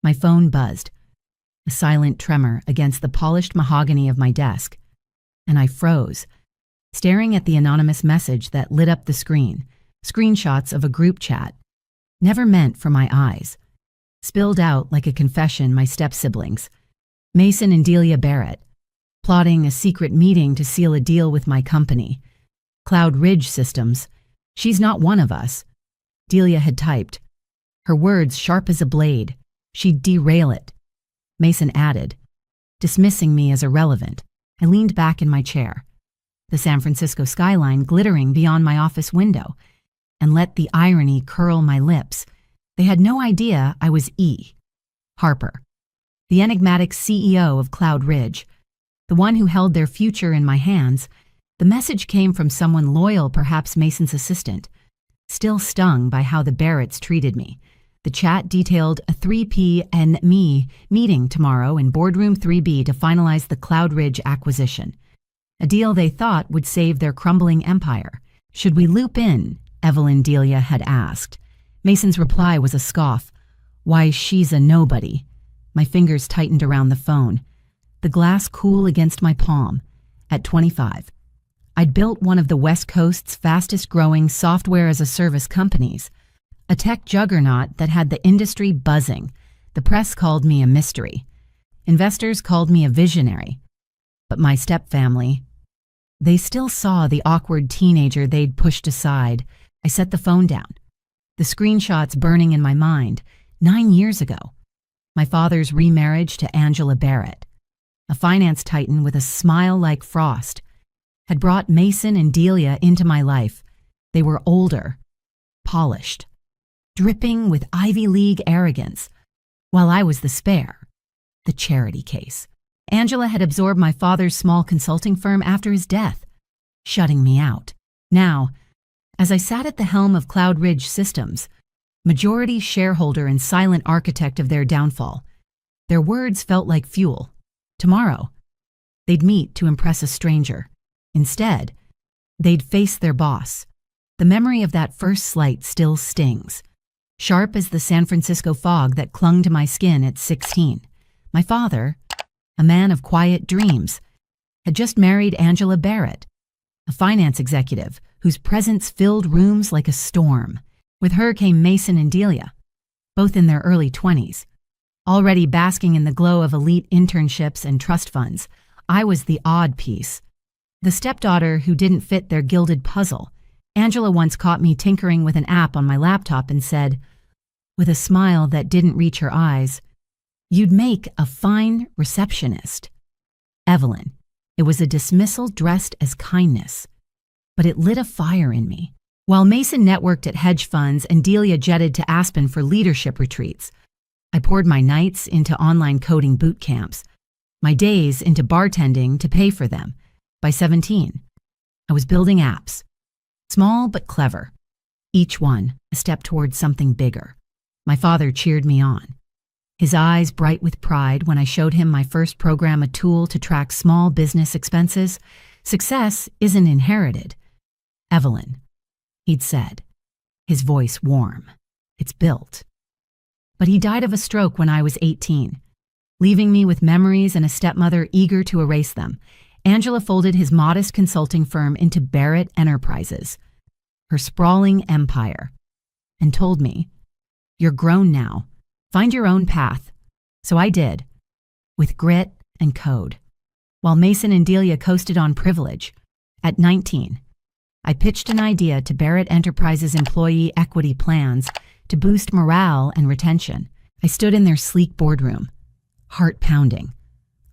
My phone buzzed, a silent tremor against the polished mahogany of my desk, and I froze, staring at the anonymous message that lit up the screen, screenshots of a group chat, never meant for my eyes, spilled out like a confession my step-siblings, Mason and Delia Barrett, plotting a secret meeting to seal a deal with my company. Cloud Ridge Systems, she's not one of us, Delia had typed. Her words sharp as a blade. She'd derail it. Mason added, dismissing me as irrelevant. I leaned back in my chair, the San Francisco skyline glittering beyond my office window, and let the irony curl my lips. They had no idea I was Harper, the enigmatic CEO of Cloud Ridge, the one who held their future in my hands. The message came from someone loyal, perhaps Mason's assistant. Still stung by how the Barretts treated me, the chat detailed a 3P and me meeting tomorrow in boardroom 3B to finalize the Cloud Ridge acquisition, a deal they thought would save their crumbling empire. Should we loop in? Evelyn Delia had asked. Mason's reply was a scoff. Why, she's a nobody. My fingers tightened around the phone, the glass cool against my palm. At 25, I'd built one of the West Coast's fastest-growing software-as-a-service companies, a tech juggernaut that had the industry buzzing. The press called me a mystery. Investors called me a visionary. But my stepfamily, they still saw the awkward teenager they'd pushed aside. I set the phone down, the screenshots burning in my mind. 9 years ago, my father's remarriage to Angela Barrett, a finance titan with a smile like frost, had brought Mason and Delia into my life. They were older, polished, dripping with Ivy League arrogance, while I was the spare, the charity case. Angela had absorbed my father's small consulting firm after his death, shutting me out. Now, as I sat at the helm of Cloud Ridge Systems, majority shareholder and silent architect of their downfall, their words felt like fuel. Tomorrow, they'd meet to impress a stranger. Instead, they'd face their boss. The memory of that first slight still stings, sharp as the San Francisco fog that clung to my skin at 16. My father, a man of quiet dreams, had just married Angela Barrett, a finance executive whose presence filled rooms like a storm. With her came Mason and Delia, both in their early 20s, already basking in the glow of elite internships and trust funds. I was the odd piece, the stepdaughter who didn't fit their gilded puzzle. Angela once caught me tinkering with an app on my laptop and said, with a smile that didn't reach her eyes, "You'd make a fine receptionist." Evelyn. It was a dismissal dressed as kindness, but it lit a fire in me. While Mason networked at hedge funds and Delia jetted to Aspen for leadership retreats, I poured my nights into online coding boot camps, my days into bartending to pay for them. By 17, I was building apps, small but clever, each one a step towards something bigger. My father cheered me on, his eyes bright with pride when I showed him my first program, a tool to track small business expenses. Success isn't inherited, Evelyn, he'd said, his voice warm. It's built. But he died of a stroke when I was 18, leaving me with memories and a stepmother eager to erase them. Angela folded his modest consulting firm into Barrett Enterprises, her sprawling empire, and told me, "You're grown now. Find your own path." So I did, with grit and code. While Mason and Delia coasted on privilege, at 19, I pitched an idea to Barrett Enterprises' employee equity plans to boost morale and retention. I stood in their sleek boardroom, heart pounding,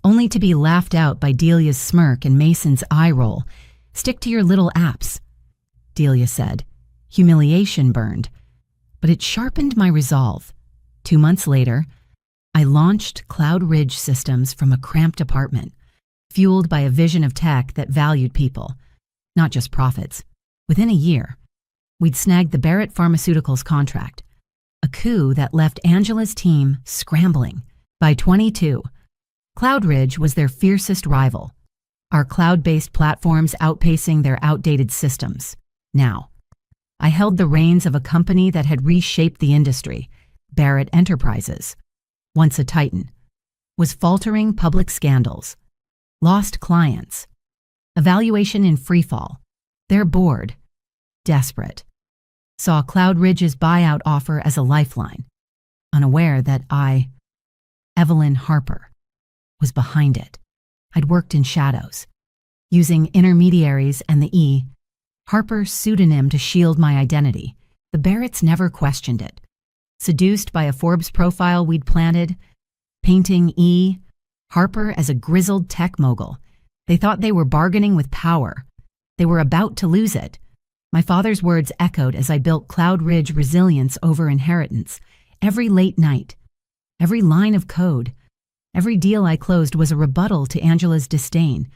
only to be laughed out by Delia's smirk and Mason's eye roll. "Stick to your little apps," Delia said. Humiliation burned, but it sharpened my resolve. 2 months later, I launched Cloud Ridge Systems from a cramped apartment, fueled by a vision of tech that valued people, not just profits. Within a year, we'd snagged the Barrett Pharmaceuticals contract, a coup that left Angela's team scrambling. By 22, Cloud Ridge was their fiercest rival, our cloud-based platforms outpacing their outdated systems. Now, I held the reins of a company that had reshaped the industry, Barrett Enterprises. once a titan, was faltering public scandals, lost clients, evaluation in freefall. They're bored, desperate. Saw Cloud Ridge's buyout offer as a lifeline, unaware that I, Evelyn Harper, was behind it. I'd worked in shadows, using intermediaries and the E, Harper's pseudonym, to shield my identity. The Barretts never questioned it. Seduced by a Forbes profile we'd planted, painting E. Harper as a grizzled tech mogul, they thought they were bargaining with power. They were about to lose it. My father's words echoed as I built Cloud Ridge resilience over inheritance. Every late night, every line of code, every deal I closed was a rebuttal to Angela's disdain,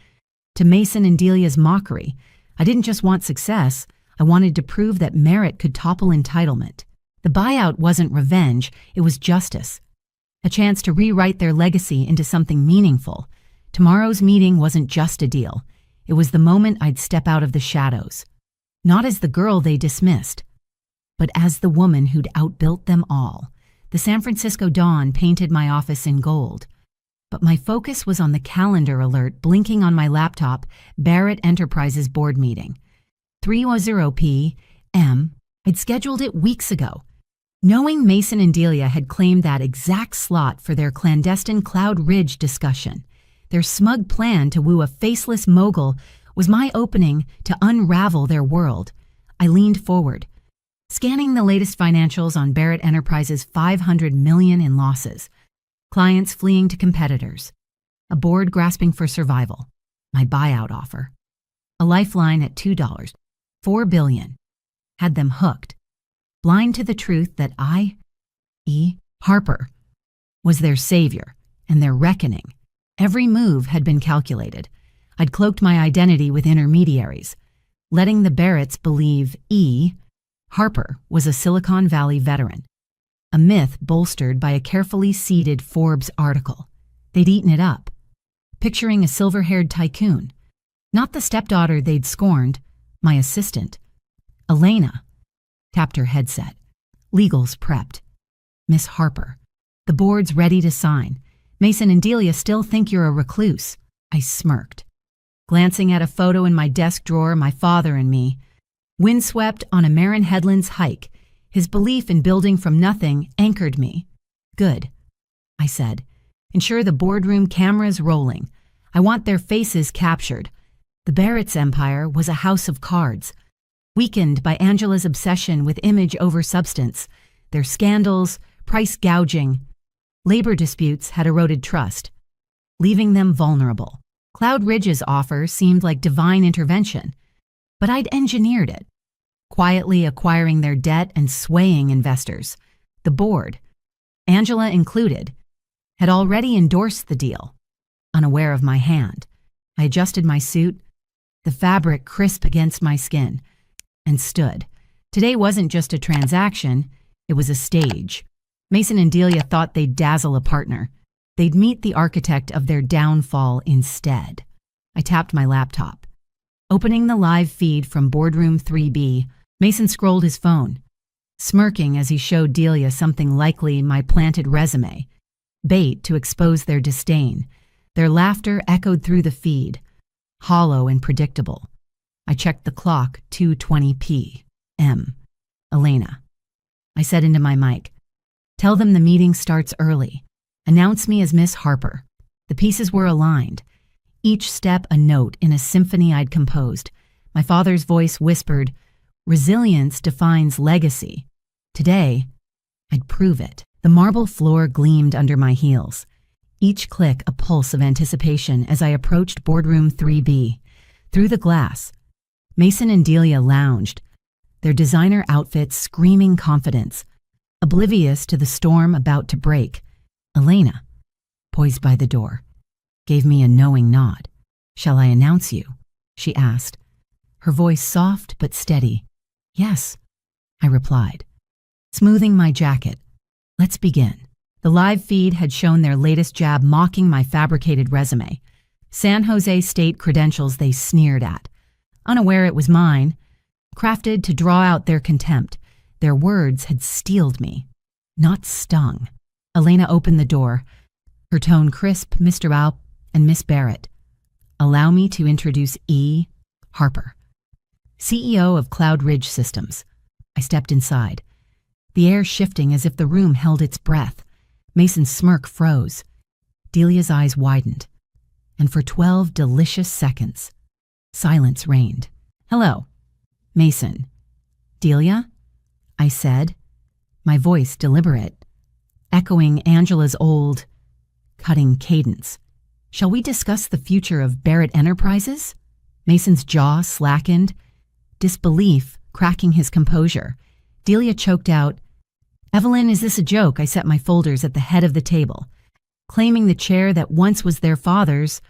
to Mason and Delia's mockery. I didn't just want success, I wanted to prove that merit could topple entitlement. The buyout wasn't revenge, it was justice. A chance to rewrite their legacy into something meaningful. Tomorrow's meeting wasn't just a deal. It was the moment I'd step out of the shadows. Not as the girl they dismissed, but as the woman who'd outbuilt them all. The San Francisco dawn painted my office in gold. But my focus was on the calendar alert blinking on my laptop, Barrett Enterprises board meeting. 3:00 p.m. I'd scheduled it weeks ago. Knowing Mason and Delia had claimed that exact slot for their clandestine Cloud Ridge discussion, their smug plan to woo a faceless mogul was my opening to unravel their world. I leaned forward, scanning the latest financials on Barrett Enterprises' $500 million in losses, clients fleeing to competitors, a board grasping for survival, my buyout offer, a lifeline at $2, $4 billion, had them hooked, blind to the truth that I, Harper, was their savior and their reckoning. Every move had been calculated. I'd cloaked my identity with intermediaries, letting the Barretts believe Harper was a Silicon Valley veteran, a myth bolstered by a carefully seeded Forbes article. They'd eaten it up, picturing a silver-haired tycoon, not the stepdaughter they'd scorned, my assistant. Elena tapped her headset. Legals prepped. Miss Harper, the board's ready to sign. Mason and Delia still think you're a recluse. I smirked, glancing at a photo in my desk drawer, my father and me, windswept on a Marin Headlands hike. His belief in building from nothing anchored me. Good, I said. Ensure the boardroom cameras rolling. I want their faces captured. The Barretts' empire was a house of cards, weakened by Angela's obsession with image over substance. Their scandals, price gouging, labor disputes had eroded trust, leaving them vulnerable. Cloud Ridge's offer seemed like divine intervention, but I'd engineered it, quietly acquiring their debt and swaying investors. The board, Angela included, had already endorsed the deal. Unaware of my hand, I adjusted my suit, the fabric crisp against my skin, and stood. Today wasn't just a transaction, it was a stage. Mason and Delia thought they'd dazzle a partner. They'd meet the architect of their downfall instead. I tapped my laptop. Opening the live feed from Boardroom 3B, Mason scrolled his phone, smirking as he showed Delia something likely my planted resume, bait to expose their disdain. Their laughter echoed through the feed, hollow and predictable. I checked the clock, 2:20 p.m. Elena, I said into my mic, tell them the meeting starts early. Announce me as Miss Harper. The pieces were aligned, each step a note in a symphony I'd composed. My father's voice whispered, resilience defines legacy. Today, I'd prove it. The marble floor gleamed under my heels, each click a pulse of anticipation as I approached Boardroom 3B. Through the glass, Mason and Delia lounged, their designer outfits screaming confidence, oblivious to the storm about to break. Elena, poised by the door, gave me a knowing nod. Shall I announce you? She asked, her voice soft but steady. Yes, I replied, smoothing my jacket. Let's begin. The live feed had shown their latest jab mocking my fabricated resume, San Jose State credentials they sneered at. Unaware it was mine, crafted to draw out their contempt, their words had steeled me, not stung. Elena opened the door, her tone crisp. Mr. Al and Miss Barrett. Allow me to introduce E. Harper, CEO of Cloud Ridge Systems. I stepped inside, the air shifting as if the room held its breath. Mason's smirk froze. Delia's eyes widened, and for 12 delicious seconds, silence reigned. Hello, Mason. Delia? I said, my voice deliberate, echoing Angela's old, cutting cadence. Shall we discuss the future of Barrett Enterprises? Mason's jaw slackened, disbelief cracking his composure. Delia choked out, Evelyn, is this a joke? I set my folders at the head of the table, claiming the chair that once was their father's.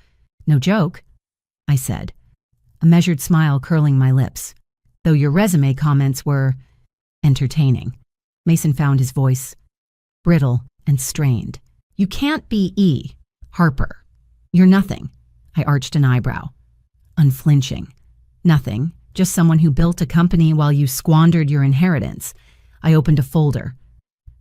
No joke, I said, a measured smile curling my lips, though your resume comments were entertaining. Mason found his voice brittle and strained. You can't be E. Harper. You're nothing. I arched an eyebrow. Unflinching. Nothing, just someone who built a company while you squandered your inheritance. I opened a folder,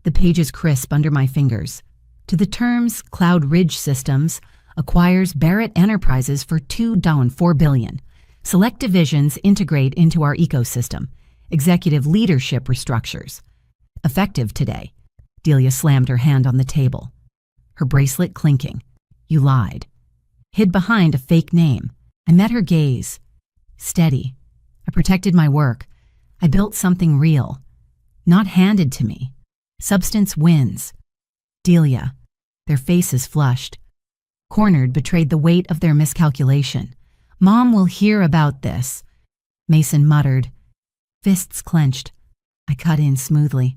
the pages crisp under my fingers. To the terms, Cloud Ridge Systems acquires Barrett Enterprises for $2.4 billion. Select divisions integrate into our ecosystem. Executive leadership restructures. Effective today. Delia slammed her hand on the table, her bracelet clinking. You lied. Hid behind a fake name. I met her gaze. Steady. I protected my work. I built something real. Not handed to me. Substance wins. Delia. Their faces flushed. Cornered betrayed the weight of their miscalculation. Mom will hear about this. Mason muttered. Fists clenched. I cut in smoothly.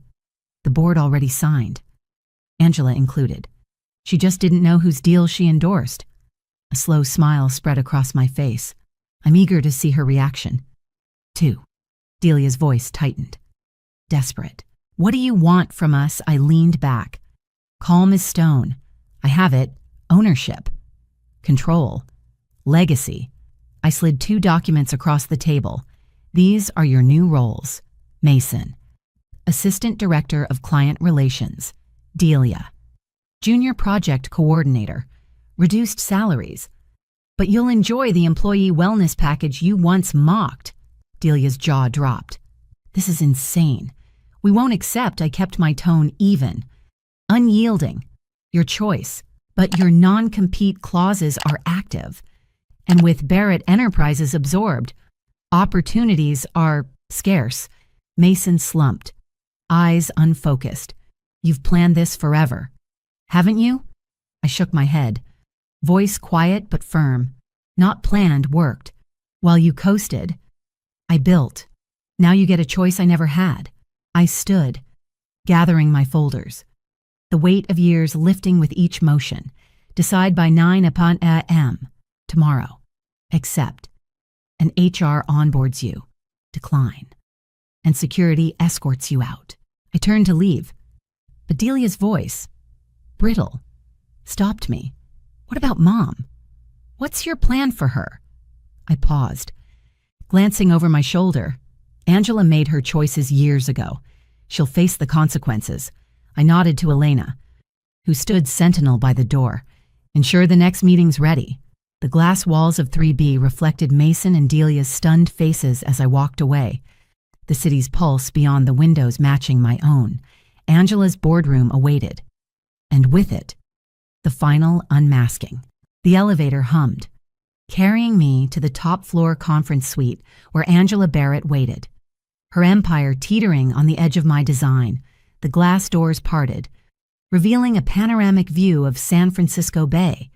The board already signed. Angela included. She just didn't know whose deal she endorsed. A slow smile spread across my face. I'm eager to see her reaction. 2. Delia's voice tightened. Desperate. What do you want from us? I leaned back. Calm as stone. I have it. Ownership. Control. Legacy. I slid 2 documents across the table. These are your new roles. Mason. Assistant Director of Client Relations. Delia. Junior Project Coordinator. Reduced salaries. But you'll enjoy the employee wellness package you once mocked. Delia's jaw dropped. This is insane. We won't accept. I kept my tone even. Unyielding. Your choice. But your non-compete clauses are active. And with Barrett Enterprises absorbed, opportunities are scarce. Mason slumped, eyes unfocused. You've planned this forever, haven't you? I shook my head, voice quiet but firm. Not planned, worked. While you coasted, I built. Now you get a choice I never had. I stood, gathering my folders, the weight of years lifting with each motion. Decide by 9 upon a.m. tomorrow. Accept. And HR onboards you. Decline. And security escorts you out. I turned to leave, but Delia's voice, brittle, stopped me. What about Mom? What's your plan for her? I paused, glancing over my shoulder. Angela made her choices years ago. She'll face the consequences. I nodded to Elena, who stood sentinel by the door. Ensure the next meeting's ready. The glass walls of 3B reflected Mason and Delia's stunned faces as I walked away, the city's pulse beyond the windows matching my own. Angela's boardroom awaited, and with it, the final unmasking. The elevator hummed, carrying me to the top-floor conference suite where Angela Barrett waited, her empire teetering on the edge of my design. The glass doors parted, revealing a panoramic view of San Francisco Bay,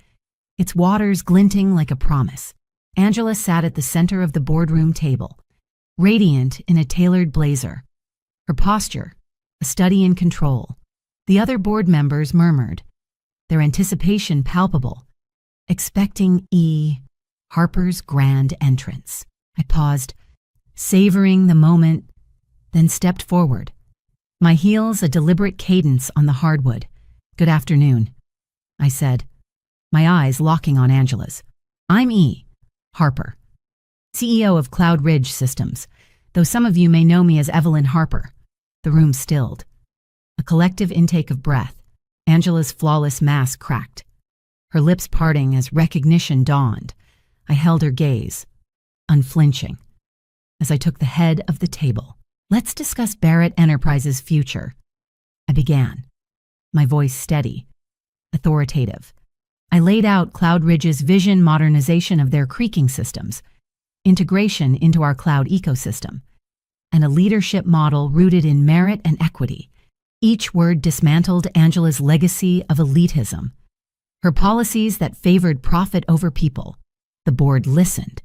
its waters glinting like a promise. Angela sat at the center of the boardroom table, radiant in a tailored blazer, her posture a study in control. The other board members murmured, their anticipation palpable, expecting E. Harper's grand entrance. I paused, savoring the moment, then stepped forward, my heels a deliberate cadence on the hardwood. Good afternoon, I said, my eyes locking on Angela's. I'm E. Harper, CEO of Cloud Ridge Systems, though some of you may know me as Evelyn Harper. The room stilled. A collective intake of breath. Angela's flawless mask cracked, her lips parting as recognition dawned. I held her gaze, unflinching, as I took the head of the table. Let's discuss Barrett Enterprises' future, I began, my voice steady, authoritative. I laid out Cloudridge's vision modernization of their creaking systems, integration into our cloud ecosystem, and a leadership model rooted in merit and equity. Each word dismantled Angela's legacy of elitism, her policies that favored profit over people. The board listened,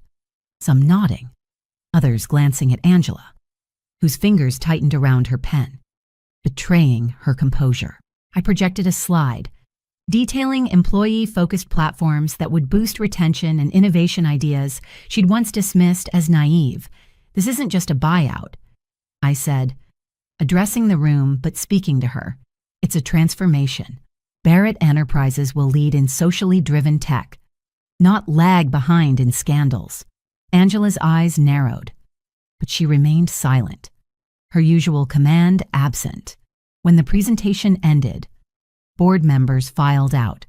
some nodding, others glancing at Angela, whose fingers tightened around her pen, betraying her composure. I projected a slide, detailing employee-focused platforms that would boost retention and innovation ideas she'd once dismissed as naive. This isn't just a buyout, I said, addressing the room but speaking to her. It's a transformation. Barrett Enterprises will lead in socially driven tech, not lag behind in scandals. Angela's eyes narrowed, but she remained silent, her usual command absent. When the presentation ended, board members filed out,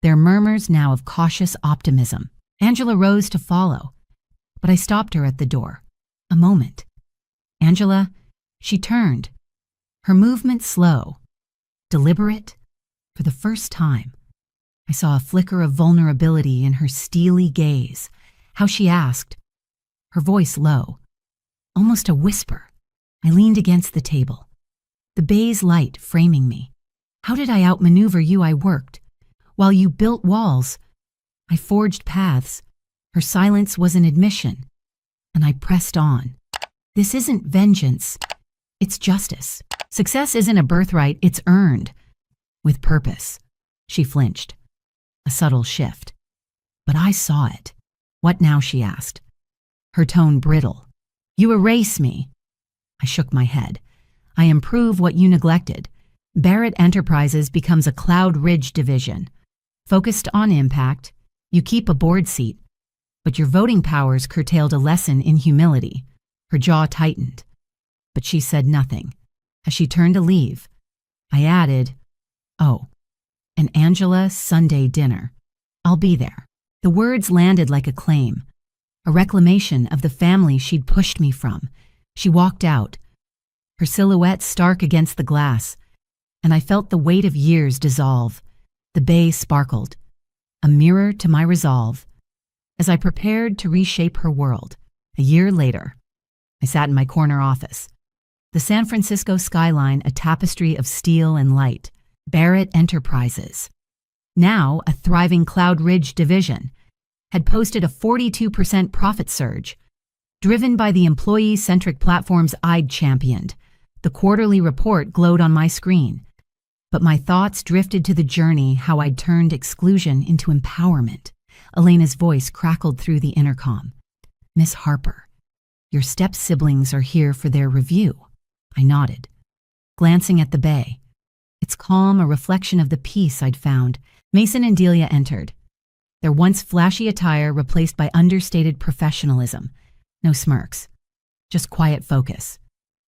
their murmurs now of cautious optimism. Angela rose to follow, but I stopped her at the door. A moment. Angela, she turned, her movement slow, deliberate. For the first time, I saw a flicker of vulnerability in her steely gaze, how she asked, her voice low, almost a whisper. I leaned against the table, the beige light framing me. How did I outmaneuver you? I worked, while you built walls. I forged paths. Her silence was an admission, and I pressed on. This isn't vengeance, it's justice. Success isn't a birthright, it's earned. With purpose. She flinched, a subtle shift. But I saw it. What now? She asked, her tone brittle. You erase me. I shook my head. I improve what you neglected. Barrett Enterprises becomes a Cloudridge division. Focused on impact, you keep a board seat, but your voting powers curtailed. A lesson in humility. Her jaw tightened, but she said nothing. As she turned to leave, I added, oh, and Angela's Sunday dinner. I'll be there. The words landed like a claim, a reclamation of the family she'd pushed me from. She walked out, her silhouette stark against the glass, and I felt the weight of years dissolve. The bay sparkled, a mirror to my resolve. As I prepared to reshape her world, a year later, I sat in my corner office. The San Francisco skyline a tapestry of steel and light. Barrett Enterprises, now a thriving Cloudridge division, had posted a 42% profit surge, driven by the employee-centric platforms I'd championed. The quarterly report glowed on my screen, but my thoughts drifted to the journey, how I'd turned exclusion into empowerment. Elena's voice crackled through the intercom. Miss Harper, your step-siblings are here for their review. I nodded, glancing at the bay. Its calm a reflection of the peace I'd found. Mason and Delia entered, their once flashy attire replaced by understated professionalism. No smirks, just quiet focus,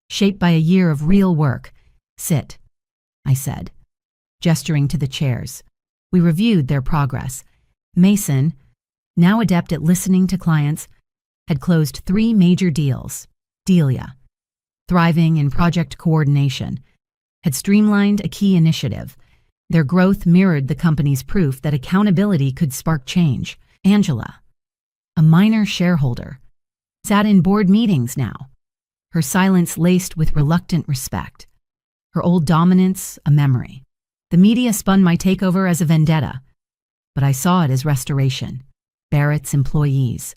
shaped by a year of real work. Sit, I said, gesturing to the chairs. We reviewed their progress. Mason, now adept at listening to clients, had closed 3 major deals. Delia, thriving in project coordination, had streamlined a key initiative. Their growth mirrored the company's proof that accountability could spark change. Angela, a minor shareholder, sat in board meetings now, her silence laced with reluctant respect, her old dominance a memory. The media spun my takeover as a vendetta, but I saw it as restoration. Barrett's employees,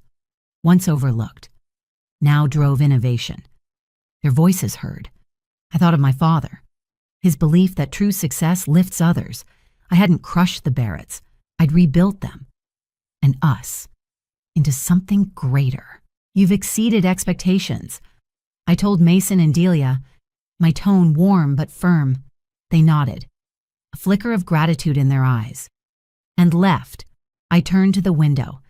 once overlooked, now drove innovation. Their voices heard. I thought of my father, his belief that true success lifts others. I hadn't crushed the Barretts. I'd rebuilt them, and us, into something greater. You've exceeded expectations, I told Mason and Delia, my tone warm but firm. They nodded, a flicker of gratitude in their eyes, and left. I turned to the window,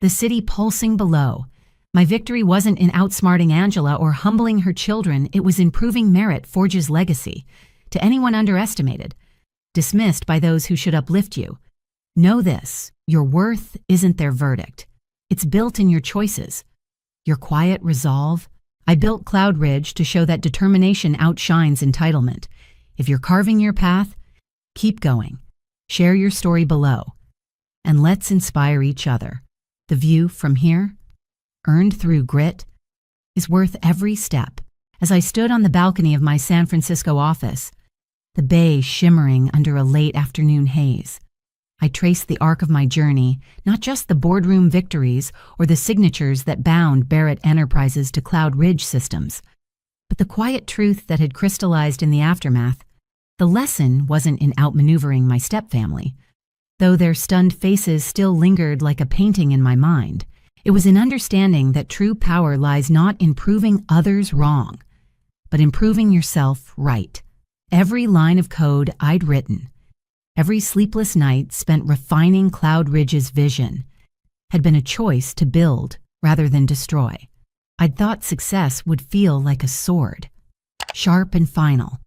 the city pulsing below. My victory wasn't in outsmarting Angela or humbling her children, it was in proving merit forges legacy. To anyone underestimated, dismissed by those who should uplift you. Know this, your worth isn't their verdict. It's built in your choices. Your quiet resolve. I built Cloud Ridge to show that determination outshines entitlement. If you're carving your path, keep going. Share your story below. And let's inspire each other. The view from here, earned through grit, is worth every step. As I stood on the balcony of my San Francisco office, the bay shimmering under a late afternoon haze, I traced the arc of my journey, not just the boardroom victories or the signatures that bound Barrett Enterprises to Cloud Ridge systems, but the quiet truth that had crystallized in the aftermath. The lesson wasn't in outmaneuvering my stepfamily, though their stunned faces still lingered like a painting in my mind. It was in understanding that true power lies not in proving others wrong, but in proving yourself right. Every line of code I'd written, every sleepless night spent refining Cloud Ridge's vision, had been a choice to build rather than destroy. I'd thought success would feel like a sword, sharp and final,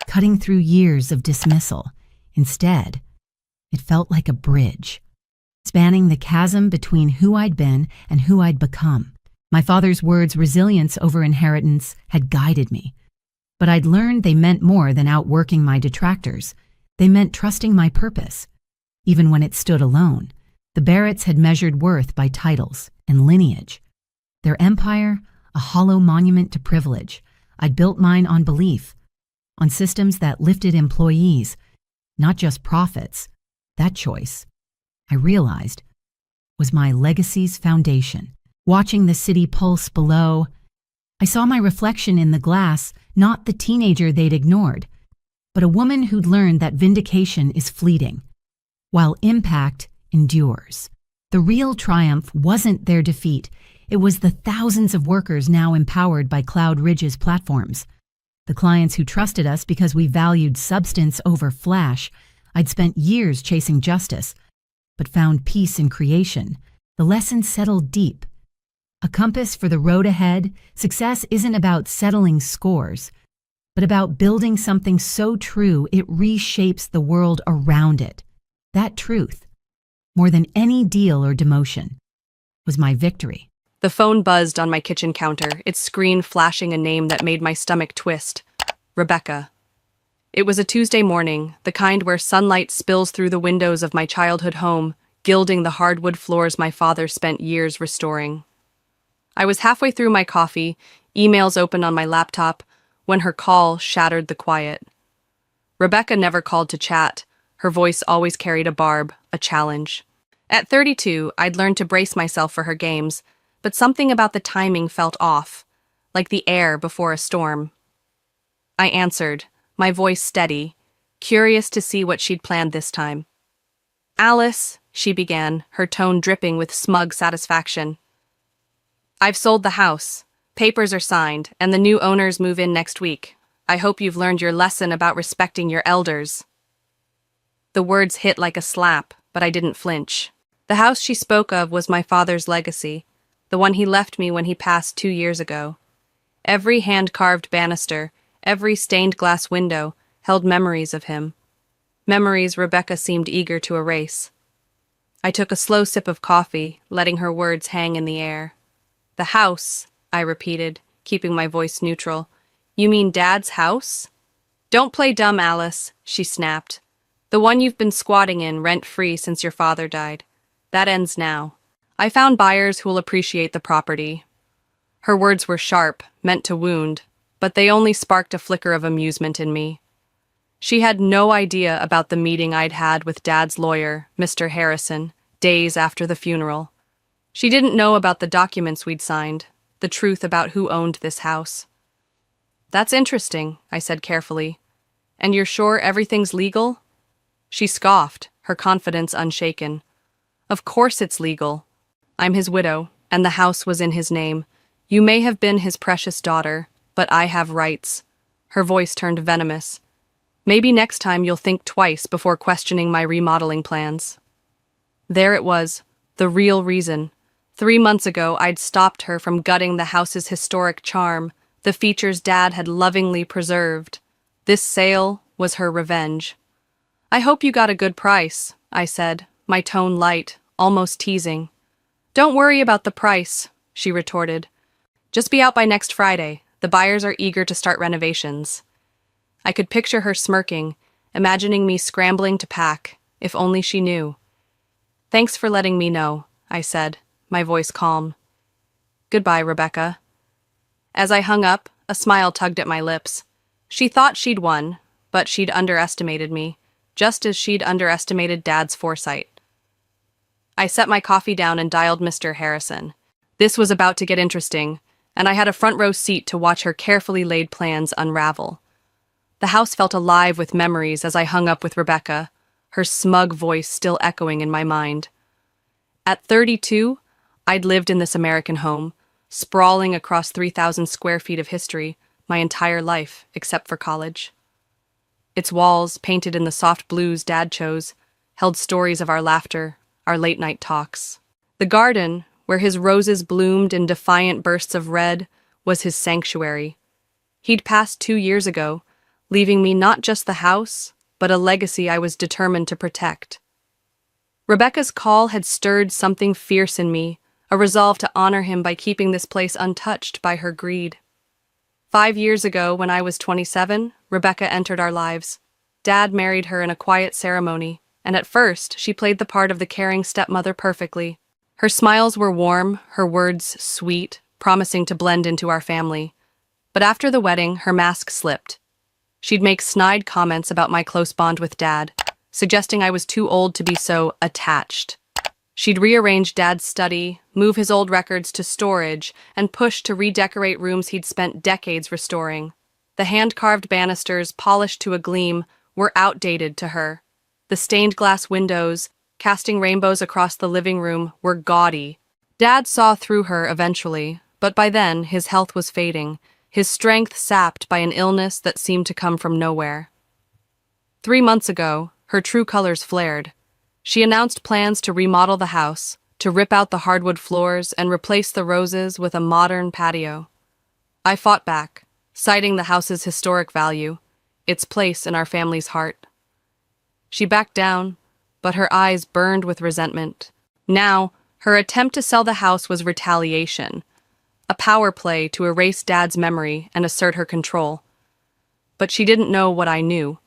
cutting through years of dismissal. Instead, it felt like a bridge, spanning the chasm between who I'd been and who I'd become. My father's words, resilience over inheritance, had guided me. But I'd learned they meant more than outworking my detractors. They meant trusting my purpose. Even when it stood alone, the Barretts had measured worth by titles and lineage. Their empire, a hollow monument to privilege. I'd built mine on belief, on systems that lifted employees, not just profits. That choice, I realized, was my legacy's foundation. Watching the city pulse below, I saw my reflection in the glass, not the teenager they'd ignored, but a woman who'd learned that vindication is fleeting, while impact endures. The real triumph wasn't their defeat. It was the thousands of workers now empowered by Cloud Ridge's platforms. The clients who trusted us because we valued substance over flash. I'd spent years chasing justice, but found peace in creation. The lesson settled deep. A compass for the road ahead. Success isn't about settling scores, but about building something so true it reshapes the world around it. That truth, more than any deal or demotion, was my victory. The phone buzzed on my kitchen counter, its screen flashing a name that made my stomach twist. Rebecca. It was a Tuesday morning, the kind where sunlight spills through the windows of my childhood home, gilding the hardwood floors my father spent years restoring. I was halfway through my coffee, emails open on my laptop, when her call shattered the quiet. Rebecca never called to chat. Her voice always carried a barb, a challenge. At 32, I'd learned to brace myself for her games, but something about the timing felt off, like the air before a storm. I answered, my voice steady, curious to see what she'd planned this time. "Alice," she began, her tone dripping with smug satisfaction. "I've sold the house. Papers are signed, and the new owners move in next week. I hope you've learned your lesson about respecting your elders." The words hit like a slap, but I didn't flinch. The house she spoke of was my father's legacy, the one he left me when he passed 2 years ago. Every hand-carved banister, every stained glass window, held memories of him. Memories Rebecca seemed eager to erase. I took a slow sip of coffee, letting her words hang in the air. "The house," I repeated, keeping my voice neutral. "You mean Dad's house?" "Don't play dumb, Alice," she snapped. "The one you've been squatting in rent-free since your father died. That ends now. I found buyers who'll appreciate the property." Her words were sharp, meant to wound, but they only sparked a flicker of amusement in me. She had no idea about the meeting I'd had with Dad's lawyer, Mr. Harrison, days after the funeral. She didn't know about the documents we'd signed, the truth about who owned this house. "That's interesting," I said carefully. "And you're sure everything's legal?" She scoffed, her confidence unshaken. "Of course it's legal. I'm his widow, and the house was in his name. You may have been his precious daughter, but I have rights." Her voice turned venomous. "Maybe next time you'll think twice before questioning my remodeling plans." There it was, the real reason. 3 months ago, I'd stopped her from gutting the house's historic charm, the features Dad had lovingly preserved. This sale was her revenge. I hope you got a good price, I said, my tone light, almost teasing. Don't worry about the price, she retorted. Just be out by next Friday. The buyers are eager to start renovations. I could picture her smirking, imagining me scrambling to pack, if only she knew. Thanks for letting me know, I said, my voice calm. Goodbye, Rebecca. As I hung up, a smile tugged at my lips. She thought she'd won, but she'd underestimated me, just as she'd underestimated Dad's foresight. I set my coffee down and dialed Mr. Harrison. This was about to get interesting, and I had a front row seat to watch her carefully laid plans unravel. The house felt alive with memories as I hung up with Rebecca, her smug voice still echoing in my mind. At 32, I'd lived in this American home, sprawling across 3,000 square feet of history, my entire life, except for college. Its walls, painted in the soft blues Dad chose, held stories of our laughter, our late-night talks. The garden, where his roses bloomed in defiant bursts of red, was his sanctuary. He'd passed 2 years ago, leaving me not just the house, but a legacy I was determined to protect. Rebecca's call had stirred something fierce in me, a resolve to honor him by keeping this place untouched by her greed. 5 years ago, when I was 27, Rebecca entered our lives. Dad married her in a quiet ceremony, and at first she played the part of the caring stepmother perfectly. Her smiles were warm, her words sweet, promising to blend into our family. But after the wedding, her mask slipped. She'd make snide comments about my close bond with Dad, suggesting I was too old to be so attached. She'd rearrange Dad's study, move his old records to storage, and push to redecorate rooms he'd spent decades restoring. The hand-carved banisters, polished to a gleam, were outdated to her. The stained glass windows, casting rainbows across the living room, were gaudy. Dad saw through her eventually, but by then his health was fading, his strength sapped by an illness that seemed to come from nowhere. 3 months ago, her true colors flared. She announced plans to remodel the house, to rip out the hardwood floors and replace the roses with a modern patio. I fought back, citing the house's historic value, its place in our family's heart. She backed down, but her eyes burned with resentment. Now, her attempt to sell the house was retaliation, a power play to erase Dad's memory and assert her control. But she didn't know what I knew,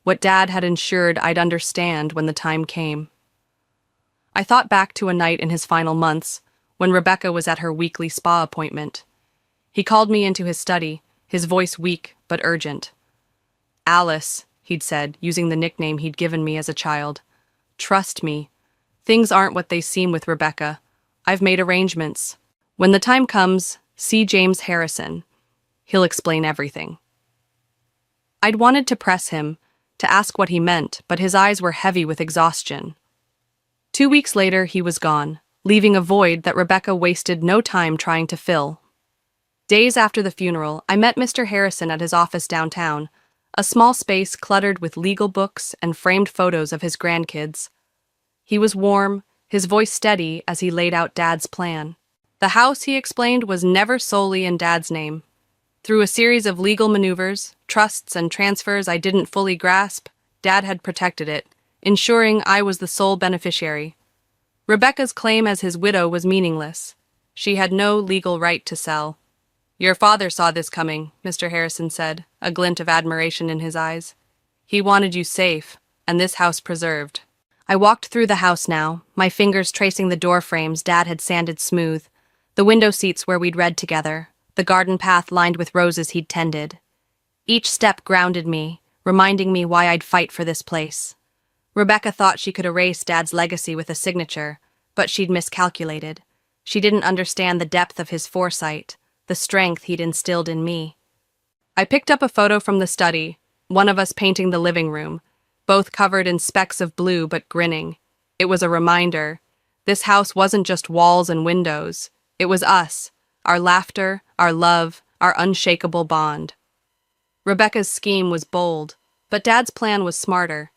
what Dad had ensured I'd understand when the time came. I thought back to a night in his final months, when Rebecca was at her weekly spa appointment. He called me into his study, his voice weak but urgent. "Alice," he'd said, using the nickname he'd given me as a child. "Trust me. Things aren't what they seem with Rebecca. I've made arrangements. When the time comes, see James Harrison. He'll explain everything." I'd wanted to press him, to ask what he meant, but his eyes were heavy with exhaustion. 2 weeks later, he was gone, leaving a void that Rebecca wasted no time trying to fill. Days after the funeral, I met Mr. Harrison at his office downtown, a small space cluttered with legal books and framed photos of his grandkids. He was warm, his voice steady as he laid out Dad's plan. The house, he explained, was never solely in Dad's name. Through a series of legal maneuvers, trusts, and transfers I didn't fully grasp, Dad had protected it, ensuring I was the sole beneficiary. Rebecca's claim as his widow was meaningless. She had no legal right to sell. "Your father saw this coming," Mr. Harrison said, a glint of admiration in his eyes. "He wanted you safe, and this house preserved." I walked through the house now, my fingers tracing the door frames Dad had sanded smooth, the window seats where we'd read together, the garden path lined with roses he'd tended. Each step grounded me, reminding me why I'd fight for this place. Rebecca thought she could erase Dad's legacy with a signature, but she'd miscalculated. She didn't understand the depth of his foresight, the strength he'd instilled in me. I picked up a photo from the study, one of us painting the living room, both covered in specks of blue but grinning. It was a reminder. This house wasn't just walls and windows. It was us, our laughter, our love, our unshakable bond. Rebecca's scheme was bold, but Dad's plan was smarter.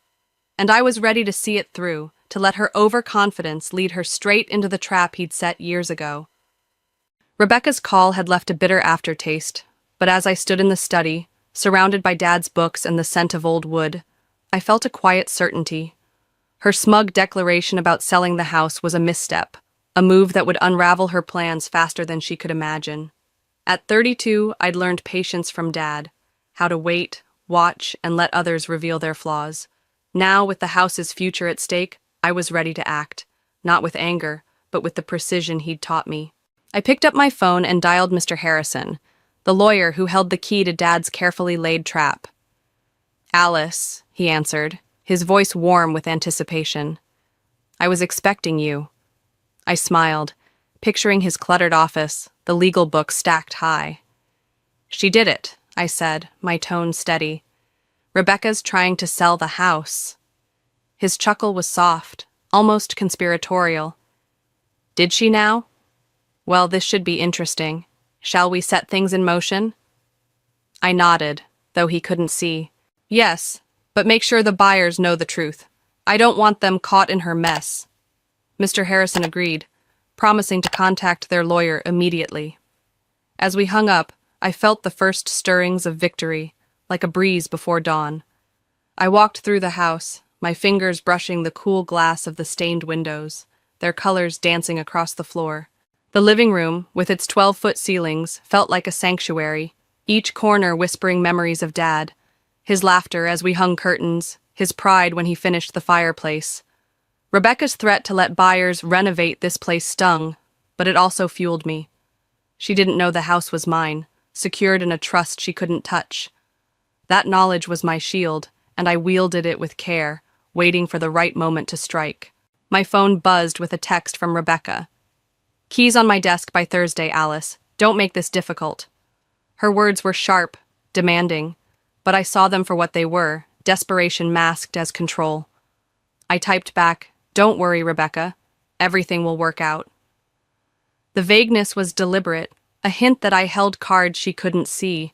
And I was ready to see it through, to let her overconfidence lead her straight into the trap he'd set years ago. Rebecca's call had left a bitter aftertaste, but as I stood in the study, surrounded by Dad's books and the scent of old wood, I felt a quiet certainty. Her smug declaration about selling the house was a misstep, a move that would unravel her plans faster than she could imagine. At 32, I'd learned patience from Dad, how to wait, watch, and let others reveal their flaws. Now, with the house's future at stake, I was ready to act, not with anger, but with the precision he'd taught me. I picked up my phone and dialed Mr. Harrison, the lawyer who held the key to Dad's carefully laid trap. "Alice," he answered, his voice warm with anticipation. "I was expecting you." I smiled, picturing his cluttered office, the legal books stacked high. "She did it," I said, my tone steady. "Rebecca's trying to sell the house." His chuckle was soft, almost conspiratorial. "Did she now? Well, this should be interesting. Shall we set things in motion?" I nodded, though he couldn't see. "Yes, but make sure the buyers know the truth. I don't want them caught in her mess." Mr. Harrison agreed, promising to contact their lawyer immediately. As we hung up, I felt the first stirrings of victory, like a breeze before dawn. I walked through the house, my fingers brushing the cool glass of the stained windows, their colors dancing across the floor. The living room, with its 12-foot ceilings, felt like a sanctuary, each corner whispering memories of Dad. His laughter as we hung curtains, his pride when he finished the fireplace. Rebecca's threat to let buyers renovate this place stung, but it also fueled me. She didn't know the house was mine, secured in a trust she couldn't touch. That knowledge was my shield, and I wielded it with care, waiting for the right moment to strike. My phone buzzed with a text from Rebecca. "Keys on my desk by Thursday, Alice. Don't make this difficult." Her words were sharp, demanding, but I saw them for what they were, desperation masked as control. I typed back, "Don't worry, Rebecca. Everything will work out." The vagueness was deliberate, a hint that I held cards she couldn't see.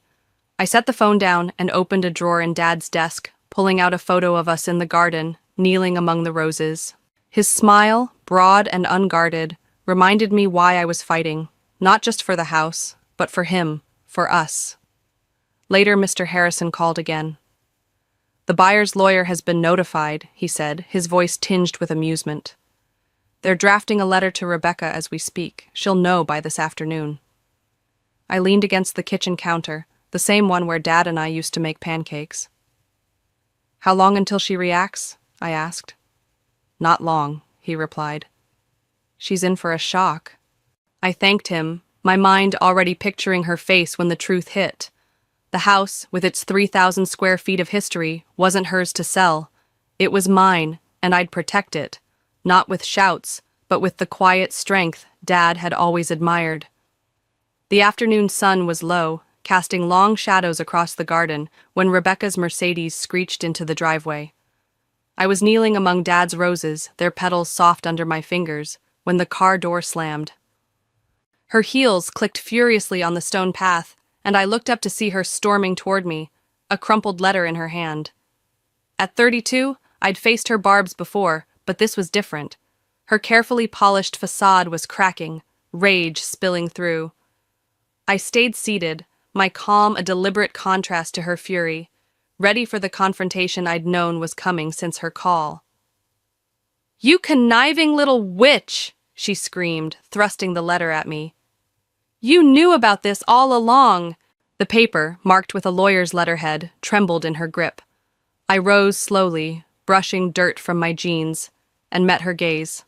I set the phone down and opened a drawer in Dad's desk, pulling out a photo of us in the garden, kneeling among the roses. His smile, broad and unguarded, reminded me why I was fighting, not just for the house, but for him, for us. Later, Mr. Harrison called again. "The buyer's lawyer has been notified," he said, his voice tinged with amusement. "They're drafting a letter to Rebecca as we speak. She'll know by this afternoon." I leaned against the kitchen counter, the same one where Dad and I used to make pancakes. "How long until she reacts?" I asked. "Not long," he replied. "She's in for a shock." I thanked him, my mind already picturing her face when the truth hit. The house, with its 3,000 square feet of history, wasn't hers to sell. It was mine, and I'd protect it, not with shouts, but with the quiet strength Dad had always admired. The afternoon sun was low, casting long shadows across the garden when Rebecca's Mercedes screeched into the driveway. I was kneeling among Dad's roses, their petals soft under my fingers, when the car door slammed. Her heels clicked furiously on the stone path, and I looked up to see her storming toward me, a crumpled letter in her hand. At 32, I'd faced her barbs before, but this was different. Her carefully polished facade was cracking, rage spilling through. I stayed seated, my calm a deliberate contrast to her fury, ready for the confrontation I'd known was coming since her call. "You conniving little witch!" she screamed, thrusting the letter at me. "You knew about this all along." The paper, marked with a lawyer's letterhead, trembled in her grip. I rose slowly, brushing dirt from my jeans, and met her gaze.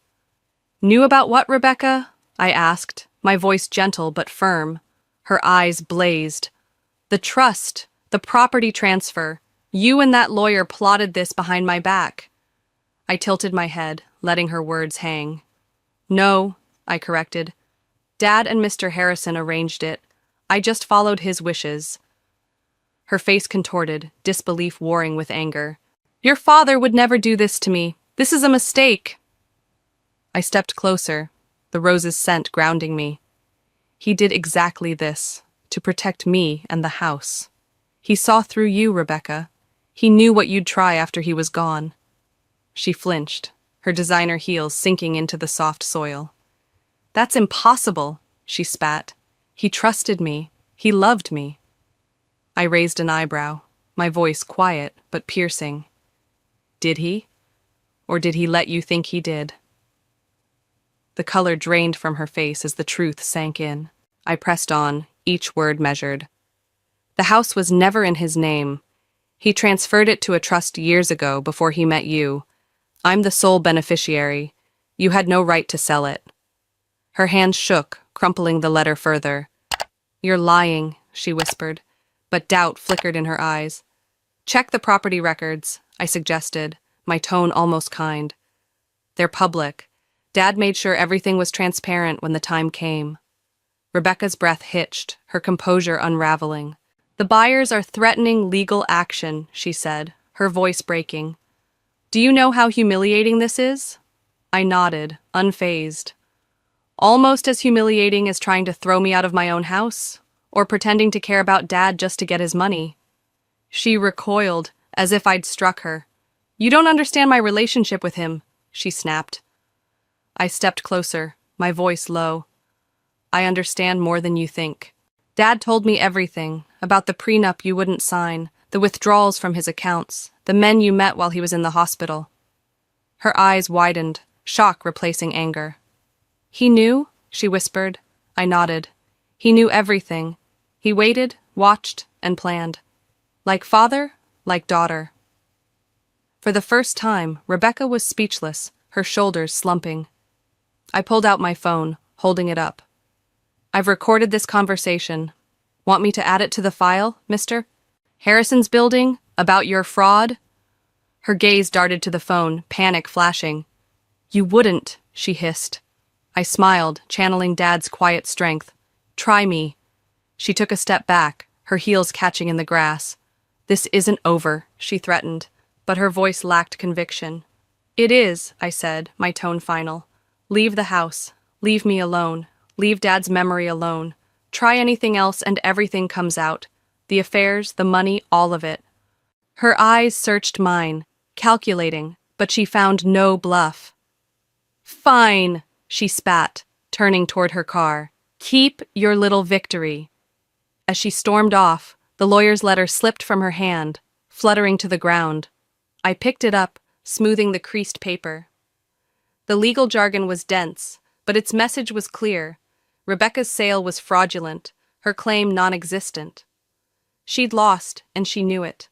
"Knew about what, Rebecca?" I asked, my voice gentle but firm. Her eyes blazed. "The trust, the property transfer. You and that lawyer plotted this behind my back." I tilted my head, letting her words hang. "No," I corrected. "Dad and Mr. Harrison arranged it. I just followed his wishes." Her face contorted, disbelief warring with anger. "Your father would never do this to me. This is a mistake." I stepped closer, the rose's scent grounding me. "He did exactly this, to protect me and the house. He saw through you, Rebecca. He knew what you'd try after he was gone." She flinched, her designer heels sinking into the soft soil. "That's impossible," she spat. "He trusted me. He loved me." I raised an eyebrow, my voice quiet but piercing. Did he? Or did he let you think he did? The color drained from her face as the truth sank in. I pressed on, each word measured. The house was never in his name. He transferred it to a trust years ago before he met you. I'm the sole beneficiary. You had no right to sell it. Her hand shook, crumpling the letter further. You're lying, she whispered, but doubt flickered in her eyes. Check the property records, I suggested, my tone almost kind. They're public. Dad made sure everything was transparent when the time came. Rebecca's breath hitched, her composure unraveling. The buyers are threatening legal action, she said, her voice breaking. Do you know how humiliating this is? I nodded, unfazed. Almost as humiliating as trying to throw me out of my own house, or pretending to care about Dad just to get his money. She recoiled, as if I'd struck her. You don't understand my relationship with him, she snapped. I stepped closer, my voice low. I understand more than you think. Dad told me everything, about the prenup you wouldn't sign, the withdrawals from his accounts, the men you met while he was in the hospital. Her eyes widened, shock replacing anger. He knew, she whispered. I nodded. He knew everything. He waited, watched, and planned. Like father, like daughter. For the first time, Rebecca was speechless, her shoulders slumping. I pulled out my phone, holding it up. I've recorded this conversation. Want me to add it to the file, mister? Harrison's building, about your fraud? Her gaze darted to the phone, panic flashing. You wouldn't, she hissed. I smiled, channeling Dad's quiet strength. Try me. She took a step back, her heels catching in the grass. This isn't over, she threatened, but her voice lacked conviction. It is, I said, my tone final. Leave the house. Leave me alone. Leave Dad's memory alone. Try anything else and everything comes out. The affairs, the money, all of it. Her eyes searched mine, calculating, but she found no bluff. Fine, she spat, turning toward her car. Keep your little victory. As she stormed off, the lawyer's letter slipped from her hand, fluttering to the ground. I picked it up, smoothing the creased paper. The legal jargon was dense, but its message was clear. Rebecca's sale was fraudulent, her claim non-existent. She'd lost, and she knew it.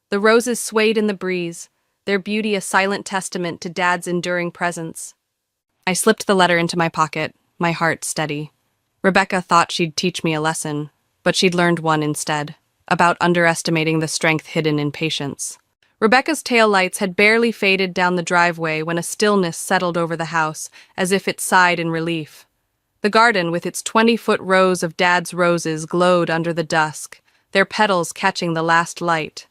The roses swayed in the breeze, their beauty a silent testament to Dad's enduring presence. I slipped the letter into my pocket, my heart steady. Rebecca thought she'd teach me a lesson, but she'd learned one instead, about underestimating the strength hidden in patience. Rebecca's taillights had barely faded down the driveway when a stillness settled over the house, as if it sighed in relief. The garden, with its 20-foot rows of Dad's roses, glowed under the dusk, their petals catching the last light.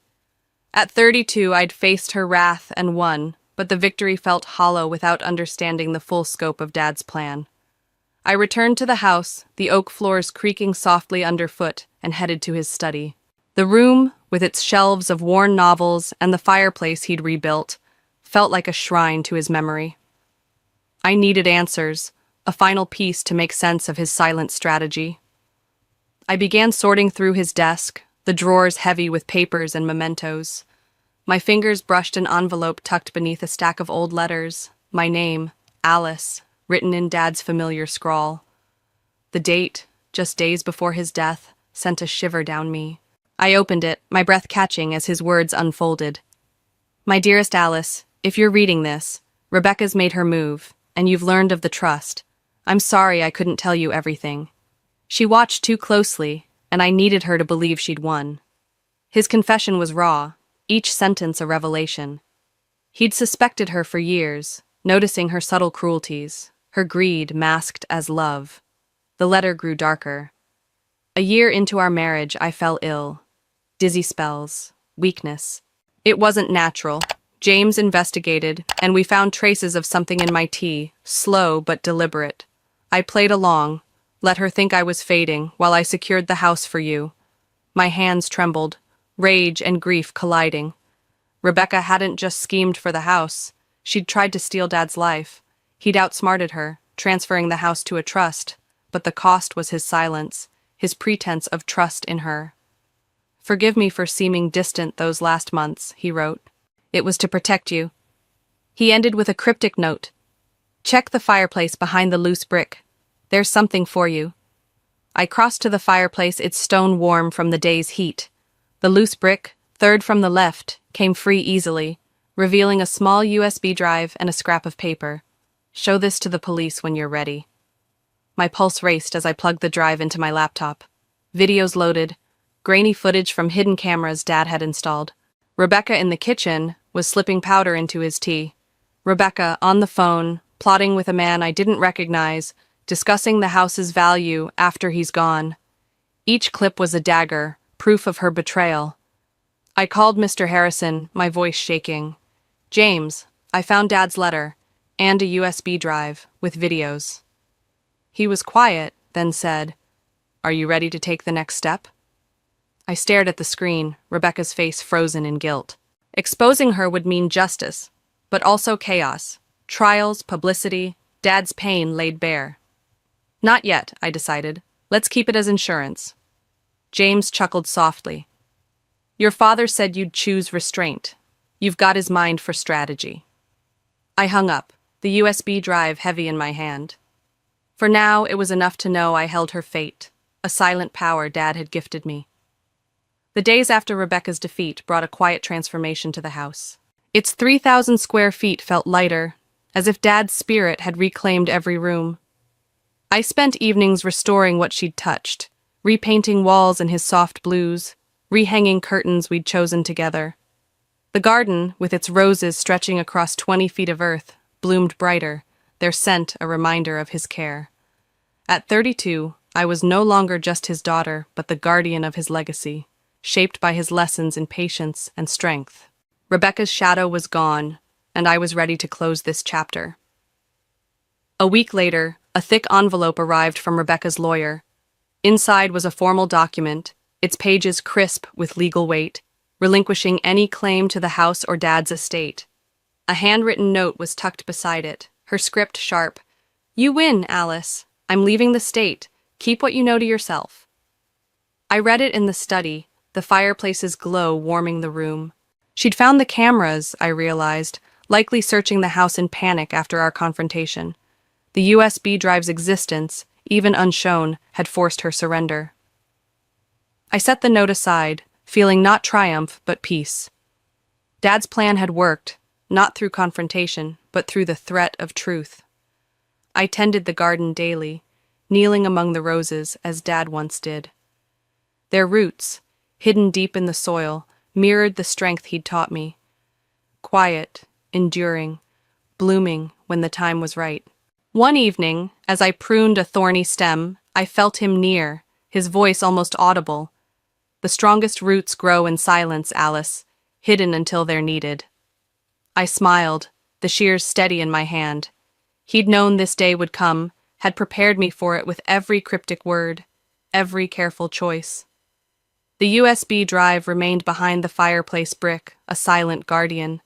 At 32, I'd faced her wrath and won, but the victory felt hollow without understanding the full scope of Dad's plan. I returned to the house, the oak floors creaking softly underfoot, and headed to his study. The room, with its shelves of worn novels and the fireplace he'd rebuilt, felt like a shrine to his memory. I needed answers, a final piece to make sense of his silent strategy. I began sorting through his desk, the drawers heavy with papers and mementos. My fingers brushed an envelope tucked beneath a stack of old letters, my name, Alice, written in Dad's familiar scrawl. The date, just days before his death, sent a shiver down me. I opened it, my breath catching as his words unfolded. My dearest Alice, if you're reading this, Rebecca's made her move, and you've learned of the trust. I'm sorry I couldn't tell you everything. She watched too closely, and I needed her to believe she'd won. His confession was raw, each sentence a revelation. He'd suspected her for years, noticing her subtle cruelties, her greed masked as love. The letter grew darker. A year into our marriage, I fell ill. Dizzy spells, weakness. It wasn't natural. James investigated, and we found traces of something in my tea, slow but deliberate. I played along, let her think I was fading while I secured the house for you. My hands trembled, rage and grief colliding. Rebecca hadn't just schemed for the house. She'd tried to steal Dad's life. He'd outsmarted her, transferring the house to a trust, but the cost was his silence, his pretense of trust in her. Forgive me for seeming distant those last months, he wrote. It was to protect you. He ended with a cryptic note. Check the fireplace behind the loose brick. There's something for you. I crossed to the fireplace, its stone warm from the day's heat. The loose brick, third from the left, came free easily, revealing a small USB drive and a scrap of paper. Show this to the police when you're ready. My pulse raced as I plugged the drive into my laptop. Videos loaded, grainy footage from hidden cameras Dad had installed. Rebecca in the kitchen was slipping powder into his tea. Rebecca, on the phone, plotting with a man I didn't recognize, discussing the house's value after he's gone. Each clip was a dagger, proof of her betrayal. I called Mr. Harrison, my voice shaking. James, I found Dad's letter, and a USB drive with videos. He was quiet, then said, Are you ready to take the next step? I stared at the screen, Rebecca's face frozen in guilt. Exposing her would mean justice, but also chaos. Trials, publicity, Dad's pain laid bare. Not yet, I decided. Let's keep it as insurance. James chuckled softly. Your father said you'd choose restraint. You've got his mind for strategy. I hung up, the USB drive heavy in my hand. For now, it was enough to know I held her fate, a silent power Dad had gifted me. The days after Rebecca's defeat brought a quiet transformation to the house. Its 3,000 square feet felt lighter, as if Dad's spirit had reclaimed every room. I spent evenings restoring what she'd touched, repainting walls in his soft blues, rehanging curtains we'd chosen together. The garden, with its roses stretching across 20 feet of earth, bloomed brighter, their scent a reminder of his care. At 32, I was no longer just his daughter, but the guardian of his legacy, shaped by his lessons in patience and strength. Rebecca's shadow was gone, and I was ready to close this chapter. A week later, a thick envelope arrived from Rebecca's lawyer. Inside was a formal document, its pages crisp with legal weight, relinquishing any claim to the house or Dad's estate. A handwritten note was tucked beside it, her script sharp. You win, Alice. I'm leaving the state. Keep what you know to yourself. I read it in the study, the fireplace's glow warming the room. She'd found the cameras, I realized, likely searching the house in panic after our confrontation. The USB drive's existence, even unshown, had forced her surrender. I set the note aside, feeling not triumph, but peace. Dad's plan had worked, not through confrontation, but through the threat of truth. I tended the garden daily, kneeling among the roses as Dad once did. Their roots, hidden deep in the soil, mirrored the strength he'd taught me. Quiet, enduring, blooming when the time was right. One evening, as I pruned a thorny stem, I felt him near, his voice almost audible. The strongest roots grow in silence, Alice, hidden until they're needed. I smiled, the shears steady in my hand. He'd known this day would come, had prepared me for it with every cryptic word, every careful choice. The USB drive remained behind the fireplace brick, a silent guardian.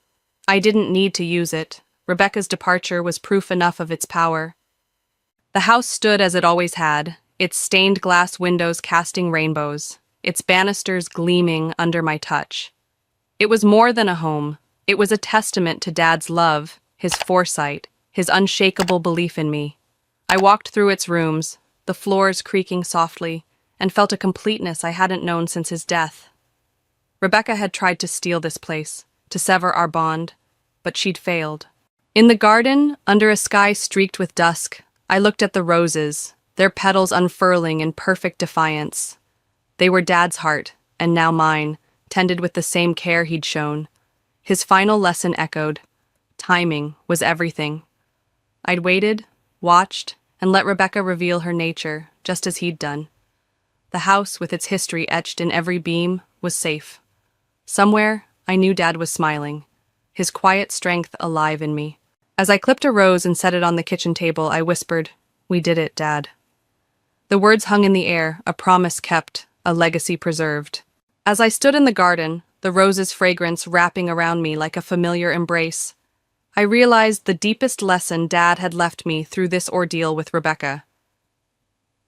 I didn't need to use it. Rebecca's departure was proof enough of its power. The house stood as it always had, its stained glass windows casting rainbows, its banisters gleaming under my touch. It was more than a home. It was a testament to Dad's love, his foresight, his unshakable belief in me. I walked through its rooms, the floors creaking softly, and felt a completeness I hadn't known since his death. Rebecca had tried to steal this place, to sever our bond, but she'd failed. In the garden, under a sky streaked with dusk, I looked at the roses, their petals unfurling in perfect defiance. They were Dad's heart, and now mine, tended with the same care he'd shown. His final lesson echoed. Timing was everything. I'd waited, watched, and let Rebecca reveal her nature, just as he'd done. The house, with its history etched in every beam, was safe. Somewhere, I knew Dad was smiling, his quiet strength alive in me. As I clipped a rose and set it on the kitchen table, I whispered, "We did it, Dad." The words hung in the air, a promise kept, a legacy preserved. As I stood in the garden, the rose's fragrance wrapping around me like a familiar embrace, I realized the deepest lesson Dad had left me through this ordeal with Rebecca.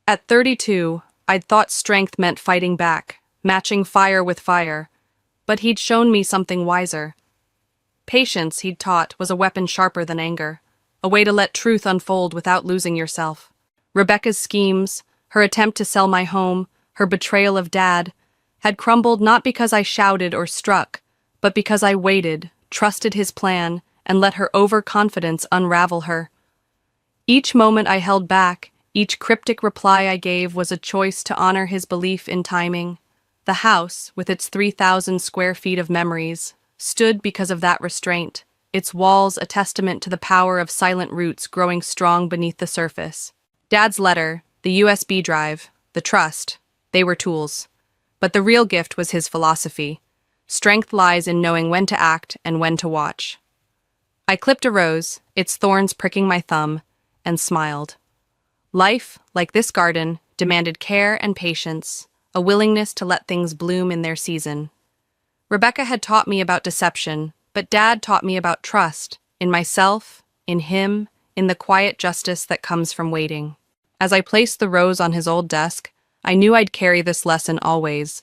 At 32, I'd thought strength meant fighting back, matching fire with fire, but he'd shown me something wiser. Patience, he'd taught, was a weapon sharper than anger, a way to let truth unfold without losing yourself. Rebecca's schemes, her attempt to sell my home, her betrayal of Dad, had crumbled not because I shouted or struck, but because I waited, trusted his plan, and let her overconfidence unravel her. Each moment I held back, each cryptic reply I gave was a choice to honor his belief in timing. The house, with its 3,000 square feet of memories, stood because of that restraint, its walls a testament to the power of silent roots growing strong beneath the surface. Dad's letter, the USB drive, the trust, they were tools. But the real gift was his philosophy. Strength lies in knowing when to act and when to watch. I clipped a rose, its thorns pricking my thumb, and smiled. Life, like this garden, demanded care and patience, a willingness to let things bloom in their season. Rebecca had taught me about deception, but Dad taught me about trust, in myself, in him, in the quiet justice that comes from waiting. As I placed the rose on his old desk, I knew I'd carry this lesson always.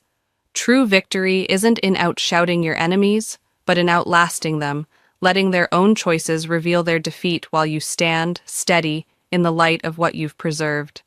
True victory isn't in outshouting your enemies, but in outlasting them, letting their own choices reveal their defeat while you stand, steady, in the light of what you've preserved.